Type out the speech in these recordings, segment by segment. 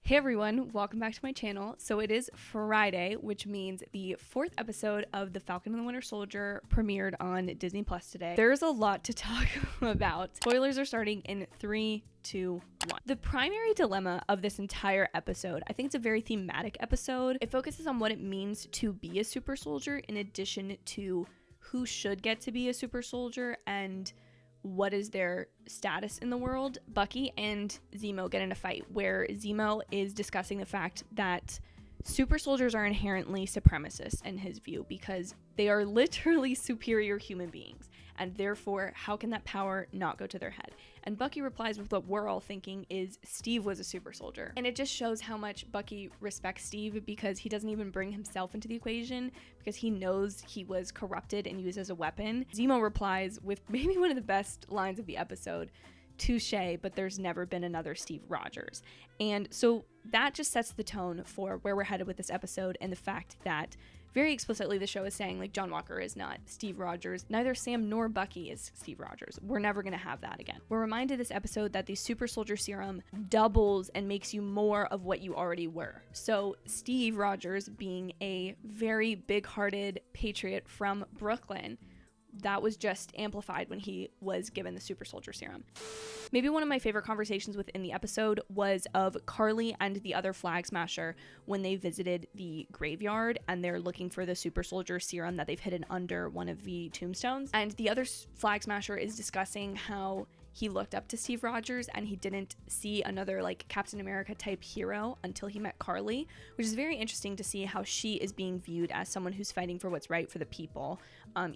Hey everyone, welcome back to my channel. So it is Friday, which means the 4th episode of The Falcon and the Winter Soldier premiered on Disney Plus today. There's a lot to talk about. Spoilers are starting in 3, 2, 1. The primary dilemma of this entire episode, I think it's a very thematic episode. It focuses on what it means to be a super soldier in addition to who should get to be a super soldier and what is their status in the world. Bucky and Zemo get in a fight where Zemo is discussing the fact that super soldiers are inherently supremacists in his view because they are literally superior human beings, and therefore how can that power not go to their head? And Bucky replies with what we're all thinking is Steve was a super soldier. And it just shows how much Bucky respects Steve because he doesn't even bring himself into the equation because he knows he was corrupted and used as a weapon. Zemo replies with maybe one of the best lines of the episode, "Touche, but there's never been another Steve Rogers." And so that just sets the tone for where we're headed with this episode, and the fact that very explicitly the show is saying, like, John Walker is not Steve Rogers. Neither Sam nor Bucky is Steve Rogers. We're never going to have that again. We're reminded this episode that the super soldier serum doubles and makes you more of what you already were. So Steve Rogers, being a very big-hearted patriot from Brooklyn, that was just amplified when he was given the super soldier serum. Maybe one of my favorite conversations within the episode was of Carly and the other flag smasher when they visited the graveyard and they're looking for the super soldier serum that they've hidden under one of the tombstones. And the other flag smasher is discussing how he looked up to Steve Rogers and he didn't see another like Captain America type hero until he met Carly, which is very interesting to see how she is being viewed as someone who's fighting for what's right for the people,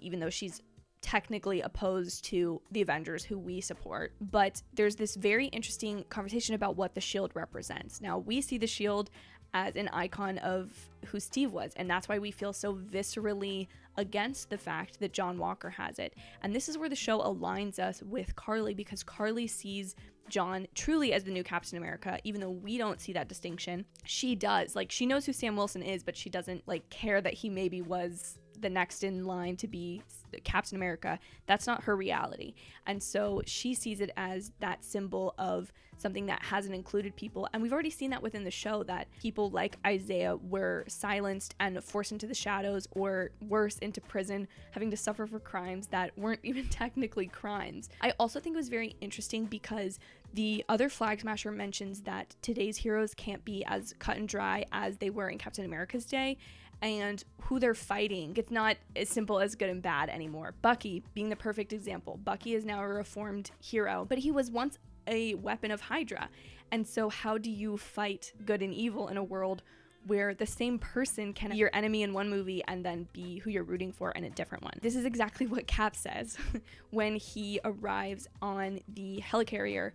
even though she's technically opposed to the Avengers, who we support. But there's this very interesting conversation about what the shield represents. Now, we see the shield as an icon of who Steve was, and that's why we feel so viscerally against the fact that John Walker has it. And this is where the show aligns us with Carly, because Carly sees John truly as the new Captain America, even though we don't see that distinction. She does. Like, she knows who Sam Wilson is, but she doesn't like care that he maybe was the next in line to be Captain America. That's not her reality. And so she sees it as that symbol of something that hasn't included people. And we've already seen that within the show, that people like Isaiah were silenced and forced into the shadows, or worse, into prison, having to suffer for crimes that weren't even technically crimes. I also think it was very interesting because the other flag smasher mentions that today's heroes can't be as cut and dry as they were in Captain America's day, and who they're fighting, it's not as simple as good and bad anymore. Bucky being the perfect example. Bucky is now a reformed hero, but he was once a weapon of Hydra. And so how do you fight good and evil in a world where the same person can be your enemy in one movie and then be who you're rooting for in a different one? This is exactly what Cap says when he arrives on the helicarrier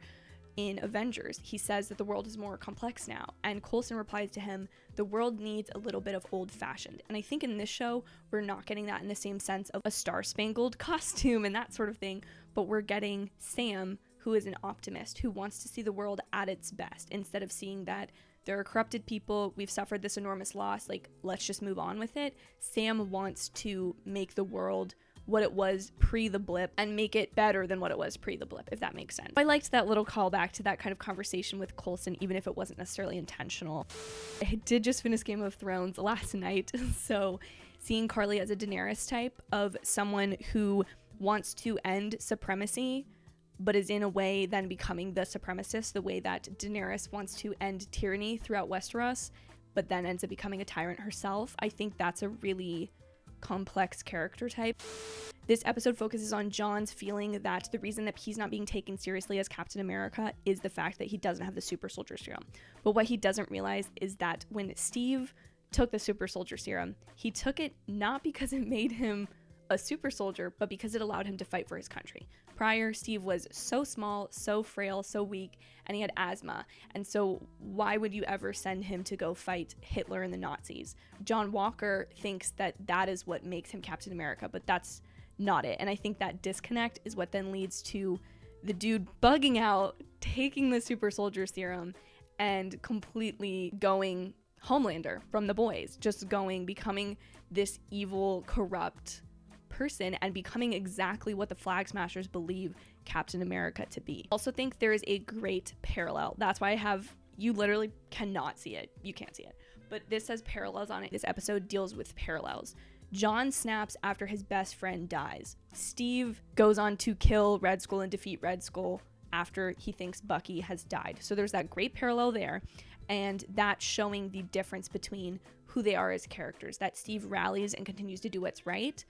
in Avengers. He says that the world is more complex now, and Coulson replies to him, the world needs a little bit of old-fashioned. And I think in this show we're not getting that in the same sense of a star-spangled costume and that sort of thing, but we're getting Sam, who is an optimist, who wants to see the world at its best, instead of seeing that there are corrupted people, we've suffered this enormous loss, like, let's just move on with it. Sam wants to make the world what it was pre the blip and make it better than what it was pre the blip, if that makes sense. I liked that little callback to that kind of conversation with Coulson, even if it wasn't necessarily intentional. I did just finish Game of Thrones last night, so seeing Carly as a Daenerys type of someone who wants to end supremacy, but is in a way then becoming the supremacist, the way that Daenerys wants to end tyranny throughout Westeros, but then ends up becoming a tyrant herself. I think that's a really complex character type. This episode focuses on John's feeling that the reason that he's not being taken seriously as Captain America is the fact that he doesn't have the super soldier serum. But what he doesn't realize is that when Steve took the super soldier serum, he took it not because it made him a super soldier, but because it allowed him to fight for his country. Prior, Steve was so small, so frail, so weak, and he had asthma. And so why would you ever send him to go fight Hitler and the Nazis? John Walker thinks that that is what makes him Captain America, but that's not it. And I think that disconnect is what then leads to the dude bugging out, taking the super soldier serum, and completely going Homelander from The Boys, just going, becoming this evil, corrupt person and becoming exactly what the Flag Smashers believe Captain America to be. Also think there is a great parallel. That's why I have You literally cannot see it. You can't see it. But this says parallels on it. This episode deals with parallels. John snaps after his best friend dies. Steve goes on to kill Red Skull and defeat Red Skull after he thinks Bucky has died. So there's that great parallel there, and that's showing the difference between who they are as characters, that Steve rallies and continues to do what's right,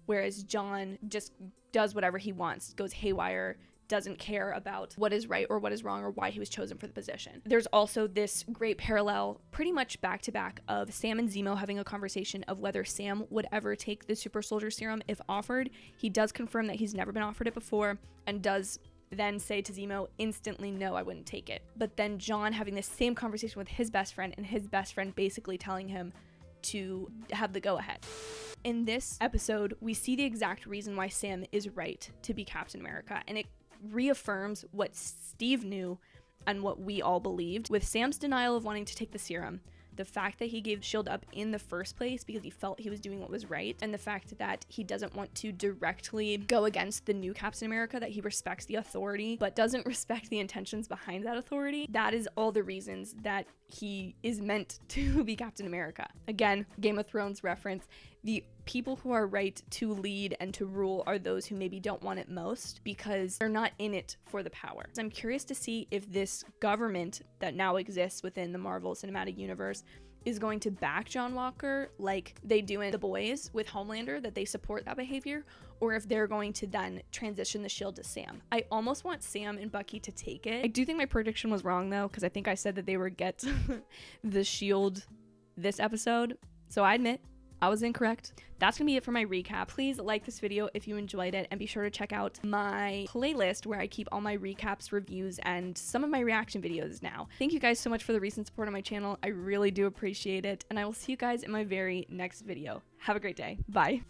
whereas John just does whatever he wants, goes haywire, doesn't care about what is right or what is wrong or why he was chosen for the position. There's also this great parallel, pretty much back to back, of Sam and Zemo having a conversation of whether Sam would ever take the super soldier serum if offered. He does confirm that he's never been offered it before, and does then say to Zemo instantly, no, I wouldn't take it. But then John having this same conversation with his best friend, and his best friend basically telling him to have the go-ahead. In this episode, we see the exact reason why Sam is right to be Captain America, and it reaffirms what Steve knew and what we all believed. With Sam's denial of wanting to take the serum, the fact that he gave S.H.I.E.L.D. up in the first place because he felt he was doing what was right, and the fact that he doesn't want to directly go against the new Captain America, that he respects the authority but doesn't respect the intentions behind that authority, that is all the reasons that he is meant to be Captain America. Again, Game of Thrones reference. The people who are right to lead and to rule are those who maybe don't want it most because they're not in it for the power. So I'm curious to see if this government that now exists within the Marvel Cinematic Universe is going to back John Walker like they do in The Boys with Homelander, that they support that behavior, or if they're going to then transition the shield to Sam. I almost want Sam and Bucky to take it. I do think my prediction was wrong though, because I think I said that they would get the shield this episode. So I admit, I was incorrect. That's gonna be it for my recap. Please like this video if you enjoyed it, and be sure to check out my playlist where I keep all my recaps, reviews, and some of my reaction videos now. Thank you guys so much for the recent support on my channel. I really do appreciate it, and I will see you guys in my very next video. Have a great day. Bye.